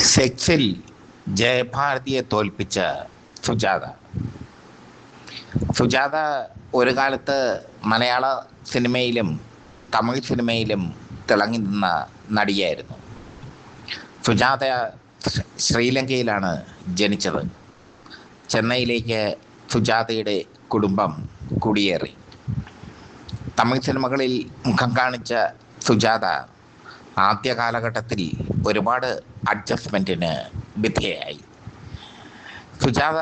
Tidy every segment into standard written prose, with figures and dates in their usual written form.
സെക്സിൽ ജയഭാരതിയെ തോൽപ്പിച്ച സുജാത. സുജാത ഒരു കാലത്ത് മലയാള സിനിമയിലും തമിഴ് സിനിമയിലും തിളങ്ങി നിന്ന നടിയായിരുന്നു. സുജാത ശ്രീലങ്കയിലാണ് ജനിച്ചത്. ചെന്നൈയിലേക്ക് സുജാതയുടെ കുടുംബം കുടിയേറി. തമിഴ് സിനിമകളിൽ മുഖം കാണിച്ച സുജാത ആദ്യ കാലഘട്ടത്തിൽ ഒരുപാട് അഡ്ജസ്റ്റ്മെൻറ്റിന് വിധേയയായി. സുജാത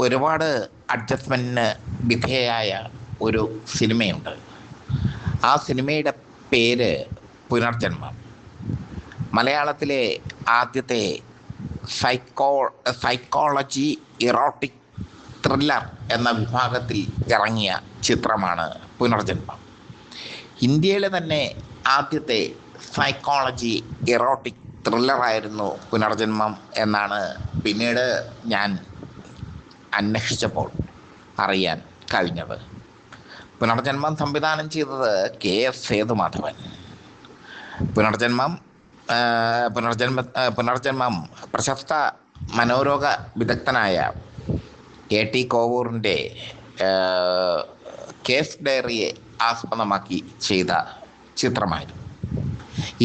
ഒരുപാട് അഡ്ജസ്റ്റ്മെൻറ്റിന് വിധേയയായ ഒരു സിനിമയുണ്ട്. ആ സിനിമയുടെ പേര് പുനർജന്മം. മലയാളത്തിലെ ആദ്യത്തെ സൈക്കോളജി ഇറോട്ടിക് ത്രില്ലർ എന്ന വിഭാഗത്തിൽ ഇറങ്ങിയ ചിത്രമാണ് പുനർജന്മം. ഇന്ത്യയിലെ തന്നെ ആദ്യത്തെ സൈക്കോളജി ഇറോട്ടിക് ത്രില്ലറായിരുന്നു പുനർജന്മം എന്നാണ് പിന്നീട് ഞാൻ അന്വേഷിച്ചപ്പോൾ അറിയാൻ കഴിഞ്ഞത്. പുനർജന്മം സംവിധാനം ചെയ്തത് KS സേതുമാധവൻ. പുനർജന്മം പ്രശസ്ത മനോരോഗ വിദഗ്ധനായ AT കോവൂറിൻ്റെ കേസ് ഡയറിയെ ആസ്പദമാക്കി ചെയ്ത ചിത്രമായിരുന്നു.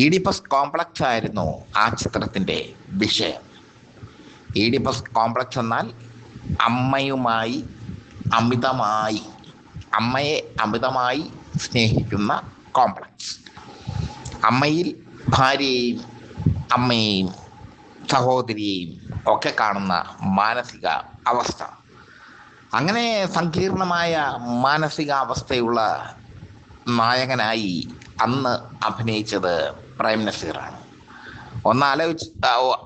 ഈഡിപ്പസ് കോംപ്ലക്സ് ആയിരുന്നു ആ ചിത്രത്തിൻ്റെ വിഷയം. ഈഡിപ്പസ് കോംപ്ലക്സ് എന്നാൽ അമ്മയെ അമിതമായി സ്നേഹിക്കുന്ന കോംപ്ലക്സ്. അമ്മയിൽ ഭാര്യയെയും അമ്മയെയും സഹോദരിയെയും ഒക്കെ കാണുന്ന മാനസിക അവസ്ഥ. അങ്ങനെ സങ്കീർണമായ മാനസികാവസ്ഥയുള്ള നായകനായി അന്ന് അഭിനയിച്ചത് പ്രേം നസീറാണ്.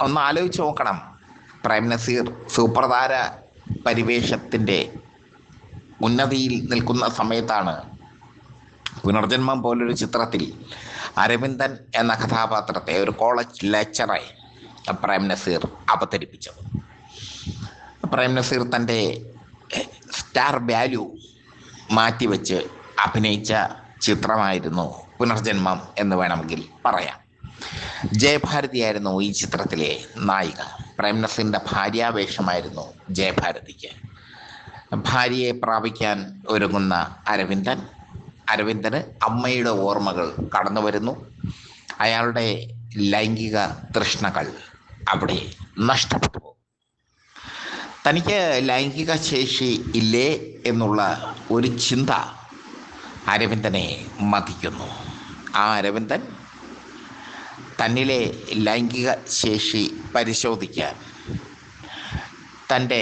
ഒന്നാലോചിച്ച് നോക്കണം. പ്രേം നസീർ സൂപ്രധാര പരിവേഷത്തിൻ്റെ ഉന്നതിയിൽ നിൽക്കുന്ന സമയത്താണ് പുനർജന്മം പോലൊരു ചിത്രത്തിൽ അരവിന്ദൻ എന്ന കഥാപാത്രത്തെ, ഒരു കോളേജ് ലെക്ചറെ പ്രേം നസീർ അവതരിപ്പിച്ചത്. പ്രേം നസീർ തൻ്റെ സ്റ്റാർ വാല്യൂ മാറ്റിവെച്ച് അഭിനയിച്ച ചിത്രമായിരുന്നു പുനർജന്മം എന്ന് വേണമെങ്കിൽ പറയാം. ജയഭാരതിയായിരുന്നു ഈ ചിത്രത്തിലെ നായിക. പ്രേം നസീറിൻ്റെ ഭാര്യാവേഷമായിരുന്നു ജയഭാരതിക്ക്. ഭാര്യയെ പ്രാപിക്കാൻ ഒരുങ്ങുന്ന അരവിന്ദന് അമ്മയുടെ ഓർമ്മകൾ കടന്നു വരുന്നു. അയാളുടെ ലൈംഗിക തൃഷ്ണകൾ അവിടെ നഷ്ടപ്പെട്ടു പോകും. തനിക്ക് ലൈംഗിക ശേഷി ഇല്ലേ എന്നുള്ള ഒരു ചിന്ത അരവിന്ദനെ മതിക്കുന്നു. ആ അരവിന്ദൻ തന്നിലെ ലൈംഗിക ശേഷി പരിശോധിക്കാൻ തൻ്റെ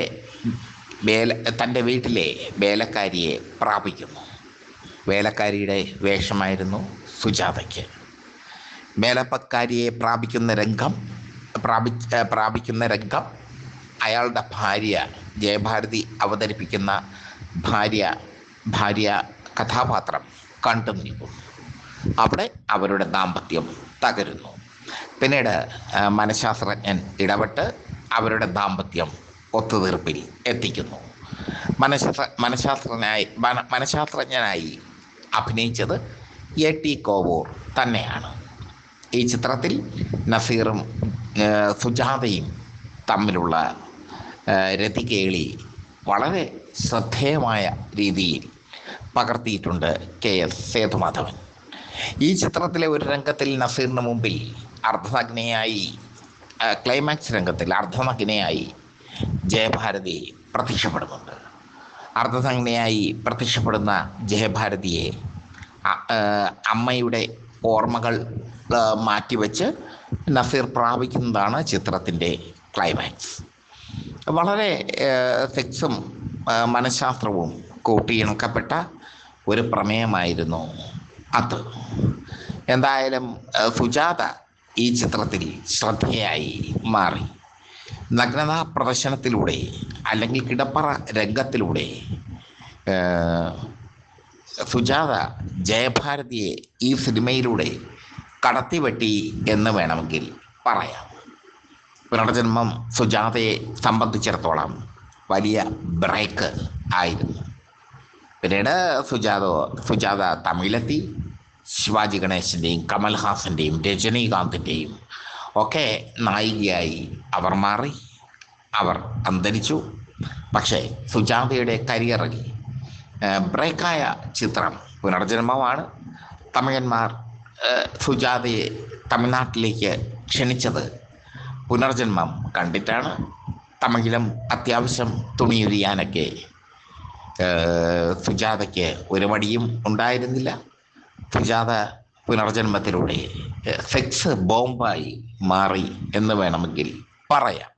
വീട്ടിലെ വേലക്കാരിയെ പ്രാപിക്കുന്നു. വേലക്കാരിയുടെ വേഷമായിരുന്നു സുജാതയ്ക്ക്. വേലക്കാരിയെ പ്രാപിക്കുന്ന രംഗം അയാളുടെ ഭാര്യ, ജയഭാരതി അവതരിപ്പിക്കുന്ന ഭാര്യ കഥാപാത്രം കണ്ടു നിൽക്കുന്നു. അവിടെ അവരുടെ ദാമ്പത്യം തകരുന്നു. പിന്നീട് മനഃശാസ്ത്രജ്ഞൻ ഇടപെട്ട് അവരുടെ ദാമ്പത്യം ഒത്തുതീർപ്പിൽ എത്തിക്കുന്നു. മനഃശാസ്ത്രജ്ഞനായി അഭിനയിച്ചത് AT കോവൂർ തന്നെയാണ്. ഈ ചിത്രത്തിൽ നസീറും സുജാതയും തമ്മിലുള്ള രതികേളി വളരെ ശ്രദ്ധേയമായ രീതിയിൽ പകർത്തിയിട്ടുണ്ട് KS സേതുമാധവൻ. ഈ ചിത്രത്തിലെ ഒരു രംഗത്തിൽ നസീറിന് മുമ്പിൽ ക്ലൈമാക്സ് രംഗത്തിൽ അർദ്ധനഗ്നയായി ജയഭാരതി പ്രത്യക്ഷപ്പെടുന്നുണ്ട്. അർദ്ധനഗ്നയായി പ്രത്യക്ഷപ്പെടുന്ന ജയഭാരതിയെ അമ്മയുടെ ഓർമ്മകൾ മാറ്റിവെച്ച് നസീർ പ്രാപിക്കുന്നതാണ് ചിത്രത്തിൻ്റെ ക്ലൈമാക്സ്. വളരെ സെക്സും മനഃശാസ്ത്രവും കൂട്ടിയിണക്കപ്പെട്ട ഒരു പ്രമേയമായിരുന്നു അത്. എന്തായാലും സുജാത ഈ ചിത്രത്തിൽ ശ്രദ്ധേയായി മാറി. നഗ്നതാ പ്രദർശനത്തിലൂടെ അല്ലെങ്കിൽ കിടപ്പറ രംഗത്തിലൂടെ സുജാത ജയഭാരതിയെ ഈ സിനിമയിലൂടെ കടത്തിവെട്ടി എന്ന് വേണമെങ്കിൽ പറയാം. പുനർജന്മം സുജാതയെ സംബന്ധിച്ചിടത്തോളം വലിയ ബ്രേക്ക് ആയിരുന്നു. പിന്നീട് സുജാത തമിഴിലെത്തി. ശിവാജി ഗണേശൻ്റെയും കമൽഹാസൻ്റെയും രജനീകാന്തിൻ്റെയും ഒക്കെ നായികയായി അവർ മാറി, അവർ അന്തരിച്ചു. പക്ഷേ സുജാതയുടെ കരിയറിൽ ബ്രേക്കായ ചിത്രം പുനർജന്മമാണ്. തമിഴന്മാർ സുജാതയെ തമിഴ്നാട്ടിലേക്ക് ക്ഷണിച്ചത് പുനർജന്മം കണ്ടിട്ടാണ്. തമിഴിലും അത്യാവശ്യം തുണിയുരിയാനൊക്കെ സുജാതയ്ക്ക് ഒരു മടിയും ഉണ്ടായിരുന്നില്ല. സുജാത പുനർജന്മത്തിലൂടെ സെക്സ് ബോംബായി മാറി എന്ന് വേണമെങ്കിൽ പറയാം.